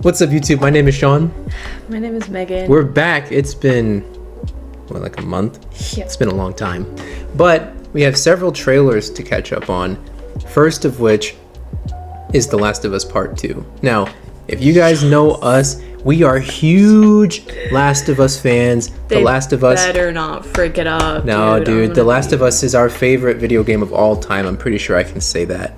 What's up, YouTube? My name is Sean. My name is Megan. We're back. It's been, like a month? Yeah. It's been a long time. But we have several trailers to catch up on. First of which is The Last of Us Part 2. Now, if you guys know us, we are huge Last of Us fans. They The Last of Us... better not freak it up. No, dude. The Last of Us is our favorite video game of all time. I'm pretty sure I can say that.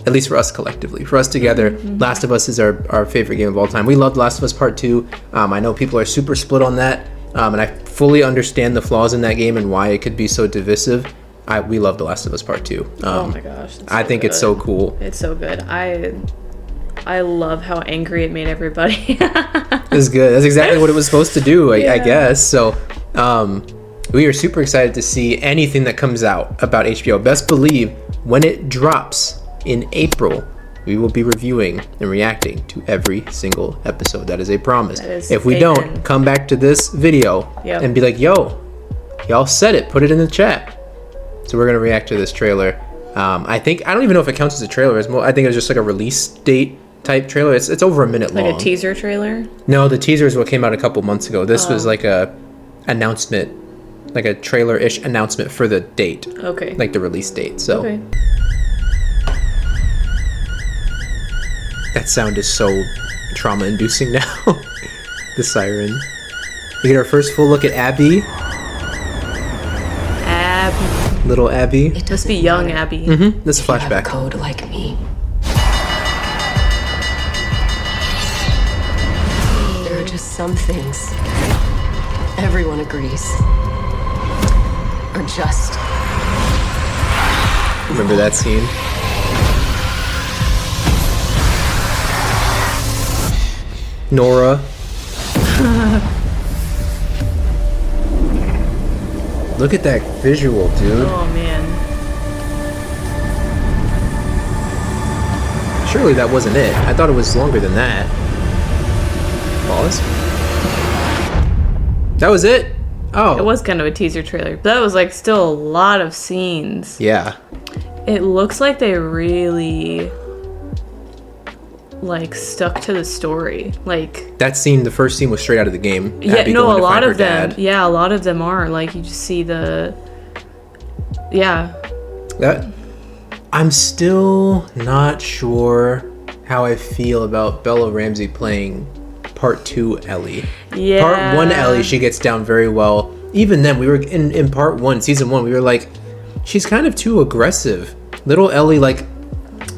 At least for us collectively. For us together, Last of Us is our favorite game of all time. We love Last of Us Part 2. I know people are super split on that. And I fully understand the flaws in that game and why it could be so divisive. We love The Last of Us Part 2. Oh my gosh. I think it's so cool. It's so good. I love how angry it made everybody. It's good. That's exactly what it was supposed to do, I Yeah. guess. So, we are super excited to see anything that comes out about HBO. Best believe when it drops in April, we will be reviewing and reacting to every single episode. That is a promise. If we don't, come back to this video and be like, yo, y'all said it. Put it in the chat. So we're going to react to this trailer. I don't even know if it counts as a trailer. I think it was just like a release date type trailer. It's over a minute long. Like a teaser trailer? No, the teaser is what came out a couple months ago. This was like a announcement, like a trailer-ish announcement for the date. Okay. Like the release date. So Okay. that sound is so trauma-inducing now. The siren. We get our first full look at Abby. Abby. Little Abby. It must be young Abby. This is a flashback. Code like me. There are just some things everyone agrees are just. Remember that scene? Nora. Look at that visual, dude. Oh man. Surely that wasn't it. I thought it was longer than that. Pause. That was it? Oh. It was kind of a teaser trailer, but that was like still a lot of scenes. Yeah. It looks like they really like stuck to the story. Like That scene, the first scene was straight out of the game. yeah, Abby no, going a to lot find her of them. dad. Yeah, a lot of them are like you just see the. Yeah. That I'm still not sure how I feel about Bella Ramsey playing Part 2 Ellie. Yeah. Part 1 Ellie, she gets down very well. Even then, we were in Part 1, Season 1, we were like, she's kind of too aggressive. Little Ellie, like,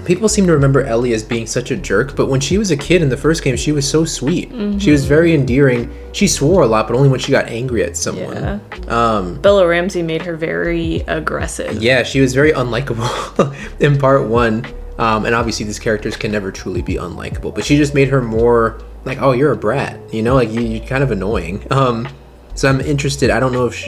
people seem to remember Ellie as being such a jerk, but when she was a kid in the first game, she was so sweet. She was very endearing. She swore a lot, but only when she got angry at someone. Yeah. Bella Ramsey made her very aggressive. Yeah, she was very unlikable in Part 1. And obviously these characters can never truly be unlikable, but she just made her more like, oh, you're a brat, you know, like you're kind of annoying. So I'm interested. I don't know if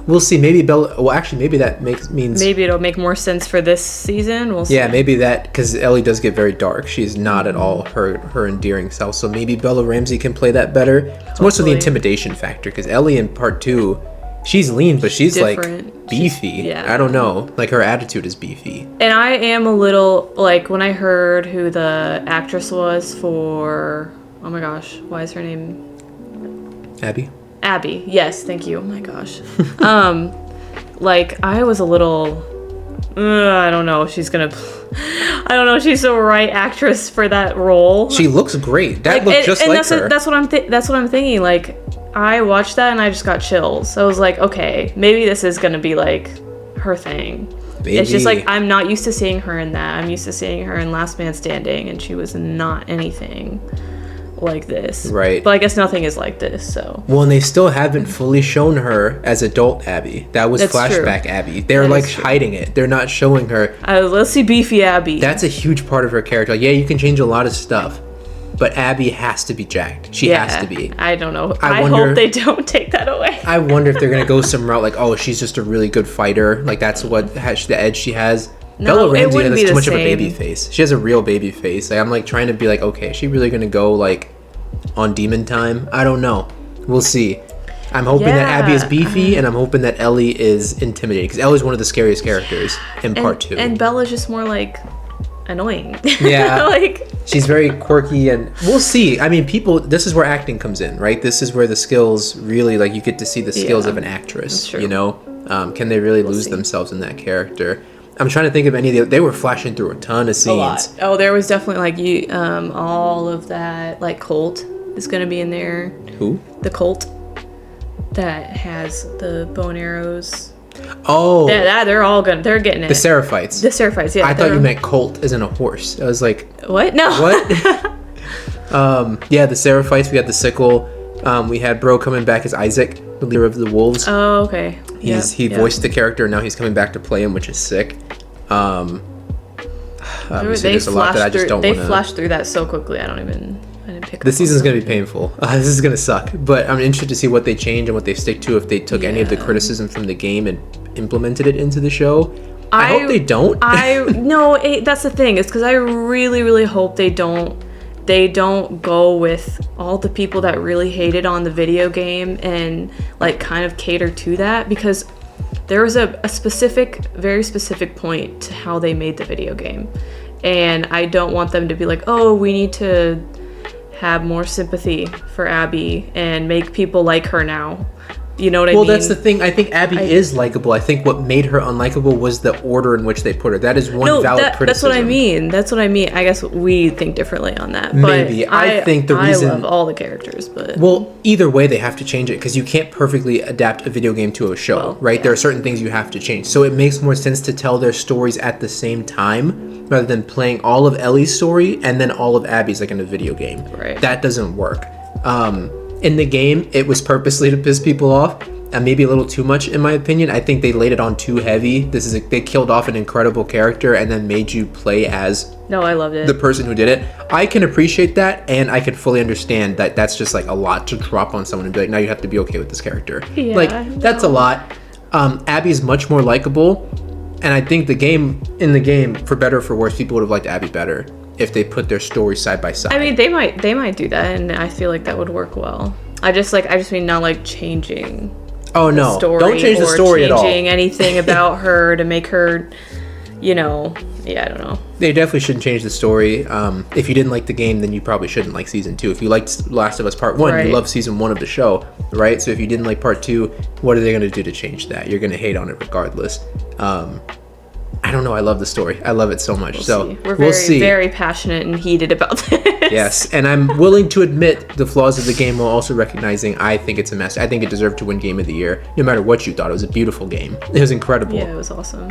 we'll see. Maybe Bella. Well, actually, maybe that means maybe it'll make more sense for this season. We'll see. Yeah, maybe that, because Ellie does get very dark. She's not at all her endearing self. So maybe Bella Ramsey can play that better. It's more so the intimidation factor, because Ellie in Part 2, she's lean, but she's different. like beefy. Yeah. I don't know. Like her attitude is beefy. And I am a little like when I heard who the actress was for. Oh my gosh, why is her name Abby. Abby? Yes, thank you. Oh my gosh. Like I was a little. I don't know. She's gonna. I don't know. She's the right actress for that role. She looks great. That looked just like her. That's what I'm thinking. Like I watched that and I just got chills. I was like, okay, maybe this is gonna be like her thing. Maybe. It's just like I'm not used to seeing her in that. I'm used to seeing her in Last Man Standing, and she was not anything like this. Right. But I guess nothing is like this. So. Well, and they still haven't fully shown her as adult Abby. That was That's flashback true. Abby. They're That like is true. hiding it. They're not showing her. Let's see beefy Abby. That's a huge part of her character. Like, yeah, you can change a lot of stuff, but Abby has to be jacked. She has to be. I don't know. I I wonder- hope they don't take that away. I wonder if they're gonna go some route like, oh, she's just a really good fighter. Like that's what has the edge she has. No, Bella it Ramsey wouldn't has be too the much of a same. baby face. She has a real baby face. Like I'm like trying to be like, okay, is she really gonna go like on demon time? I don't know. We'll see. I'm hoping that Abby is Yeah. beefy, and I'm hoping that Ellie is intimidating, because Ellie's one of the scariest characters in part 2. And Bella's just more like, annoying. Yeah. Like, she's very quirky, and we'll see. I mean, this is where acting comes in, right? This is where the skills really, like, you get to see the skills Yeah, of an actress, that's true. you know? Can they really lose see. themselves in that character? I'm trying to think of any of the, they were flashing through a ton of a lot. scenes. Oh, there was definitely like all of that, like Colt is gonna be in there. Who? The Colt that has the bow and arrows. Oh, They're getting it. the Seraphites. The Seraphites, yeah. I thought they're- you meant Colt as in a horse. I was like, What? No. what? Yeah, the Seraphites. We had the sickle. We had Bro coming back as Isaac, the leader of the wolves. Oh, okay. He voiced the character, and now he's coming back to play him, which is sick. Obviously, there's a lot that I just don't They want to. flashed through that so quickly. I didn't pick. This season's gonna be painful. This is gonna suck. But I'm interested to see what they change and what they stick to. If they took any of the Yeah. criticism from the game and implemented it into the show. I hope they don't. That's the thing. It's because I really, really hope they don't. They don't go with all the people that really hated on the video game and like kind of cater to that, because there was a very specific point to how they made the video game, and I don't want them to be like, oh, we need to have more sympathy for Abby and make people like her now. You know what I mean? Well, that's the thing. I think Abby is likable. I think what made her unlikable was the order in which they put her. That is one valid criticism. That's what I mean. That's what I mean. I guess we think differently on that. But Maybe. I think the reason- I love all the characters, but Well, either way, they have to change it because you can't perfectly adapt a video game to a show, Well, right? yeah. There are certain things you have to change. So it makes more sense to tell their stories at the same time rather than playing all of Ellie's story and then all of Abby's like in a video game. Right. That doesn't work. In the game, it was purposely to piss people off. And maybe a little too much, in my opinion. I think they laid it on too heavy. They killed off an incredible character and then made you play as no, I loved it. the person who did it. I can appreciate that, and I can fully understand that that's just like a lot to drop on someone and be like, now you have to be okay with this character. Yeah, like that's a lot. Abby's much more likable, and I think in the game, for better or for worse, people would have liked Abby better if they put their stories side by side. I mean, they might do that, and I feel like that would work well. I just mean not like changing. Oh no! Story Don't change the story at all. Changing anything about her to make her, I don't know. They definitely shouldn't change the story. If you didn't like the game, then you probably shouldn't like season 2. If you liked Last of Us Part 1, Right. you love season 1 of the show, right? So if you didn't like Part 2, what are they going to do to change that? You're going to hate on it regardless. I don't know. I love the story. I love it so much. See. We're we'll very, see. very passionate and heated about this. Yes, and I'm willing to admit the flaws of the game while also recognizing I think it's a mess. I think it deserved to win Game of the Year, no matter what you thought. It was a beautiful game. It was incredible. Yeah, it was awesome.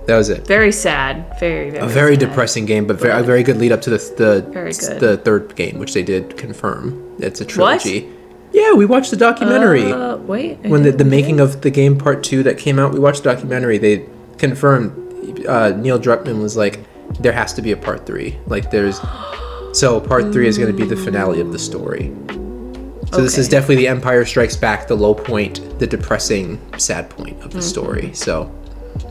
That was it. Very sad. Very, very. A very sad. depressing game, but a very good lead up to Very good. the third game, which they did confirm. It's a trilogy. Yeah, we watched the documentary. Wait. When the making of the game Part 2 that came out, we watched the documentary. They confirmed, Neil Druckmann was like, there has to be a Part 3. Like so Part 3 is going to be the finale of the story. So this is Okay. definitely the Empire Strikes Back, the low point, the depressing, sad point of the story. So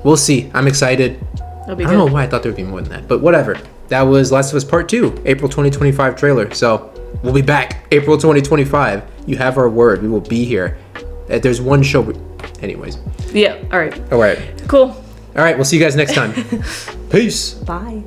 we'll see. I'm excited. That'll be I don't good. know why I thought there would be more than that, but whatever. That was Last of Us Part 2, April 2025 trailer. So we'll be back April 2025. You have our word. We will be here. There's one show. Anyways. Yeah. All right. All right. Cool. All right. We'll see you guys next time. Peace. Bye.